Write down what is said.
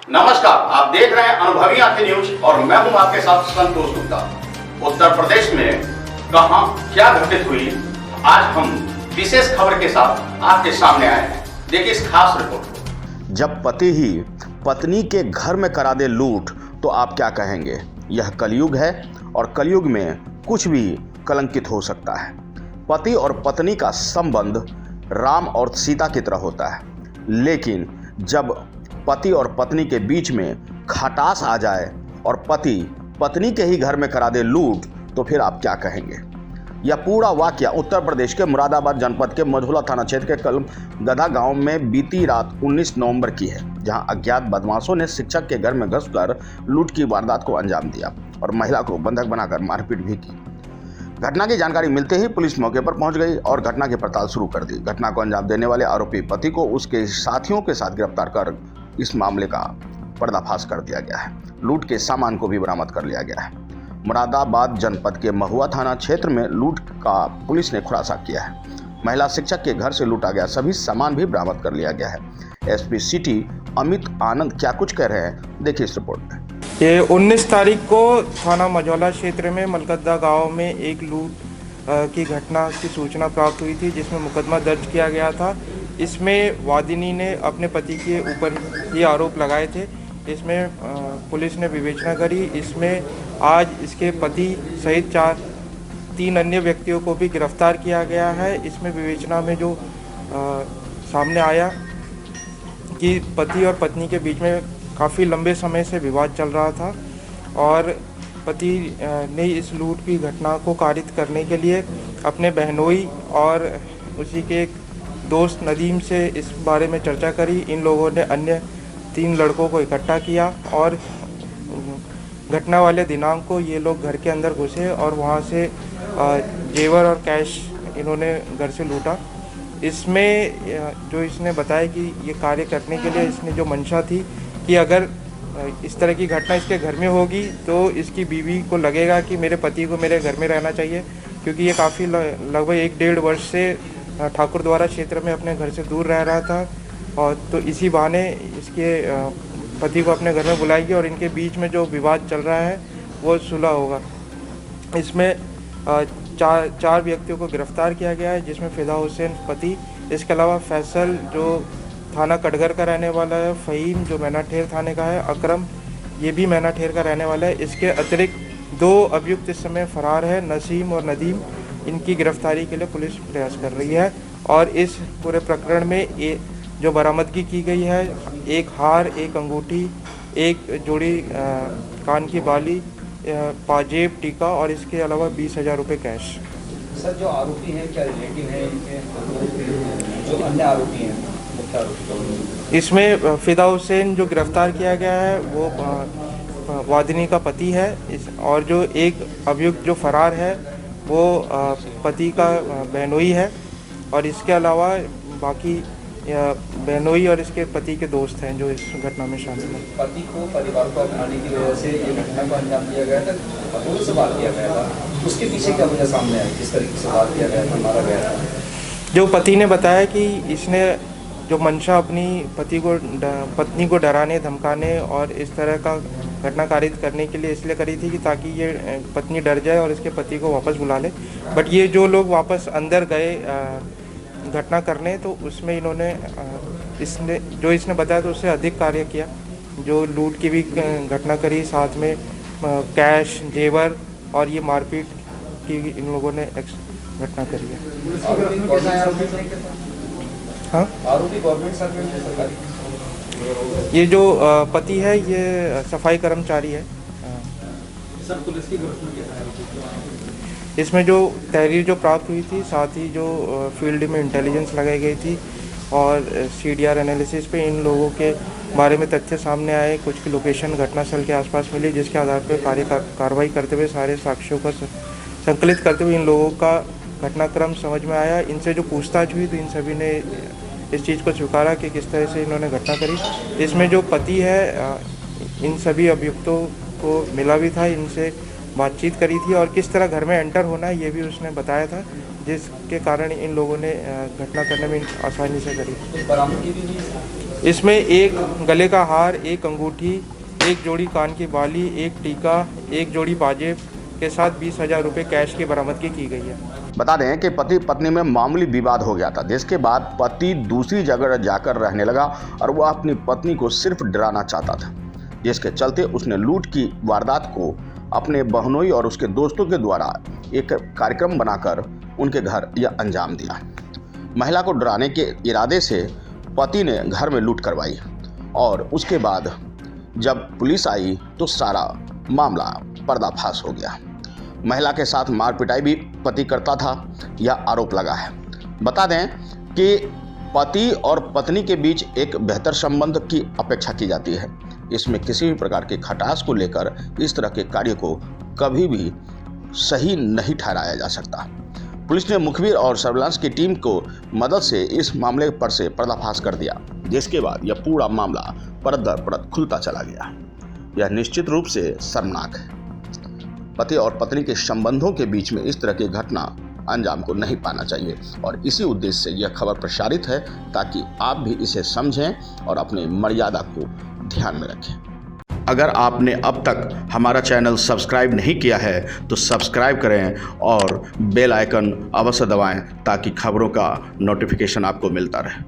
नमस्कार, आप देख रहे हैं अनुभवी आंखें न्यूज और मैं हूं आपके साथ संतोष गुप्ता। उत्तर प्रदेश में कहां क्या घटित हुई, आज हम विशेष खबर के साथ आपके सामने आए हैं। देखिए इस खास रिपोर्ट। जब पति ही पत्नी के घर में करा दे लूट तो आप क्या कहेंगे। यह कलयुग है और कलयुग में कुछ भी कलंकित हो सकता है। पति और पत्नी का संबंध राम और सीता की तरह होता है, लेकिन जब पति और पत्नी के बीच में खटास आ जाए और पति पत्नी के ही घर में करा दे लूट तो फिर आप क्या कहेंगे। यह पूरा वाकया उत्तर प्रदेश के मुरादाबाद जनपद के मझौला थाना क्षेत्र के कलगदा गांव में बीती रात 19 नवंबर की है, जहां अज्ञात बदमाशों ने शिक्षक के घर में घुसकर लूट की वारदात को अंजाम दिया और महिला को बंधक बनाकर मारपीट भी की। घटना की जानकारी मिलते ही पुलिस मौके पर पहुंच गई और घटना की पड़ताल शुरू कर दी। घटना को अंजाम देने वाले आरोपी पति को उसके साथियों के साथ गिरफ्तार कर इस मामले का पर्दाफाश कर दिया गया है। लूट के सामान को भी बरामद कर लिया गया है। मुरादाबाद जनपद के महुआ थाना क्षेत्र में लूट का पुलिस ने खुलासा किया है। महिला शिक्षक के घर से लूटा गया सभी सामान भी बरामद कर लिया गया है। एसपी सिटी अमित आनंद क्या कुछ कह रहे हैं, देखिए इस रिपोर्ट में। ये 19 तारीख को थाना मझौला क्षेत्र में मलकदा गांव में एक लूट की घटना की सूचना प्राप्त हुई थी, जिसमें मुकदमा दर्ज किया गया था। इसमें वादिनी ने अपने पति के ऊपर ये आरोप लगाए थे। इसमें पुलिस ने विवेचना करी। इसमें आज इसके पति सहित 3 अन्य व्यक्तियों को भी गिरफ्तार किया गया है। इसमें विवेचना में जो सामने आया कि पति और पत्नी के बीच में काफ़ी लंबे समय से विवाद चल रहा था और पति ने इस लूट की घटना को कारित करने के लिए अपने बहनोई और उसी के एक दोस्त नदीम से इस बारे में चर्चा करी। इन लोगों ने अन्य 3 लड़कों को इकट्ठा किया और घटना वाले दिनांक को ये लोग घर के अंदर घुसे और वहाँ से जेवर और कैश इन्होंने घर से लूटा। इसमें जो इसने बताया कि ये कार्य करने के लिए इसने जो मंशा थी कि अगर इस तरह की घटना इसके घर में होगी तो इसकी बीवी को लगेगा कि मेरे पति को मेरे घर में रहना चाहिए, क्योंकि ये काफ़ी लगभग 1-1.5 वर्ष से ठाकुर द्वारा क्षेत्र में अपने घर से दूर रह रहा था। और तो इसी बहाने इसके पति को अपने घर में बुलाएगी और इनके बीच में जो विवाद चल रहा है वो सुलह होगा। इसमें 4 व्यक्तियों को गिरफ्तार किया गया है, जिसमें फिदा हुसैन पति, इसके अलावा फैसल जो थाना कटघर का रहने वाला है, फ़हीम जो मैनाठेर थाने का है, अकरम ये भी मैनाठेर का रहने वाला है। इसके अतिरिक्त 2 अभियुक्त इस समय फरार है, नसीम और नदीम। इनकी गिरफ्तारी के लिए पुलिस प्रयास कर रही है और इस पूरे प्रकरण में जो बरामदगी की गई है, एक हार, एक अंगूठी, एक जोड़ी कान की बाली, पाजेब, टीका और इसके अलावा 20,000 रुपये कैश। सर, जो आरोपी हैं क्या रिलेटिव हैं इनके, जो अन्य आरोपी हैं मुख्य आरोपी? इसमें फिदा हुसैन जो गिरफ्तार किया गया है वो वादिनी का पति है। और जो एक अभियुक्त जो फरार है वो पति का बहनोई है और इसके अलावा बाकी बहनोई और इसके पति के दोस्त हैं जो इस घटना में शामिल हैं। पति को परिवार को अपनाने की वजह से ये घटना को अंजाम दिया गया था, पुलिस से बात किया गया था, उसके पीछे क्या वजह सामने आई, किस तरीके से बात किया गया था, मारा गया था? जो पति ने बताया कि इसने जो मंशा अपनी पत्नी को डराने धमकाने और इस तरह का घटना कारित करने के लिए इसलिए करी थी कि ताकि ये पत्नी डर जाए और इसके पति को वापस बुला ले। बट ये जो लोग वापस अंदर गए घटना करने, तो उसमें इन्होंने इसने बताया तो उससे अधिक कार्य किया, जो लूट की भी घटना करी, साथ में कैश, जेवर और ये मारपीट की इन लोगों ने घटना करी है। हाँ, आरोपी गवर्नमेंट सर्वेंट है, सरकारी? ये जो पति है ये सफाई कर्मचारी है। सर, पुलिस की गिरफ्तारी इसमें जो तहरीर जो प्राप्त हुई थी, साथ ही जो फील्ड में इंटेलिजेंस लगाई गई थी और CDR एनालिसिस पे इन लोगों के बारे में तथ्य सामने आए, कुछ की लोकेशन घटनास्थल के आसपास मिली, जिसके आधार पर कार्रवाई करते हुए सारे साक्ष्यों का संकलित करते हुए इन लोगों का घटनाक्रम समझ में आया। इनसे जो पूछताछ हुई तो इन सभी ने इस चीज़ को स्वीकारा कि किस तरह से इन्होंने घटना करी। इसमें जो पति है इन सभी अभियुक्तों को मिला भी था, इनसे बातचीत करी थी और किस तरह घर में एंटर होना है ये भी उसने बताया था, जिसके कारण इन लोगों ने घटना करने में आसानी से करी। इसमें एक गले का हार, एक अंगूठी, एक जोड़ी कान की बाली, एक टीका, एक जोड़ी पाजेब के साथ 20,000 रुपये कैश की बरामदगी की गई है। बता दें कि पति पत्नी में मामूली विवाद हो गया था, जिसके बाद पति दूसरी जगह जाकर रहने लगा और वह अपनी पत्नी को सिर्फ डराना चाहता था, जिसके चलते उसने लूट की वारदात को अपने बहनोई और उसके दोस्तों के द्वारा एक कार्यक्रम बनाकर उनके घर यह अंजाम दिया। महिला को डराने के इरादे से पति ने घर में लूट करवाई और उसके बाद जब पुलिस आई तो सारा मामला पर्दाफाश हो गया। महिला के साथ मार पिटाई भी पति करता था, यह आरोप लगा है। बता दें कि पति और पत्नी के बीच एक बेहतर संबंध की अपेक्षा की जाती है। इसमें किसी भी प्रकार के खटास को लेकर इस तरह के कार्य को कभी भी सही नहीं ठहराया जा सकता। पुलिस ने मुखबिर और सर्विलांस की टीम को मदद से इस मामले पर से पर्दाफाश कर दिया, जिसके बाद यह पूरा मामला परत दर परत खुलता चला गया। यह निश्चित रूप से शर्मनाक है। पति और पत्नी के संबंधों के बीच में इस तरह की घटना अंजाम को नहीं पाना चाहिए और इसी उद्देश्य से यह खबर प्रसारित है ताकि आप भी इसे समझें और अपनी मर्यादा को ध्यान में रखें। अगर आपने अब तक हमारा चैनल सब्सक्राइब नहीं किया है तो सब्सक्राइब करें और बेल आइकन अवश्य दबाएं ताकि खबरों का नोटिफिकेशन आपको मिलता रहे।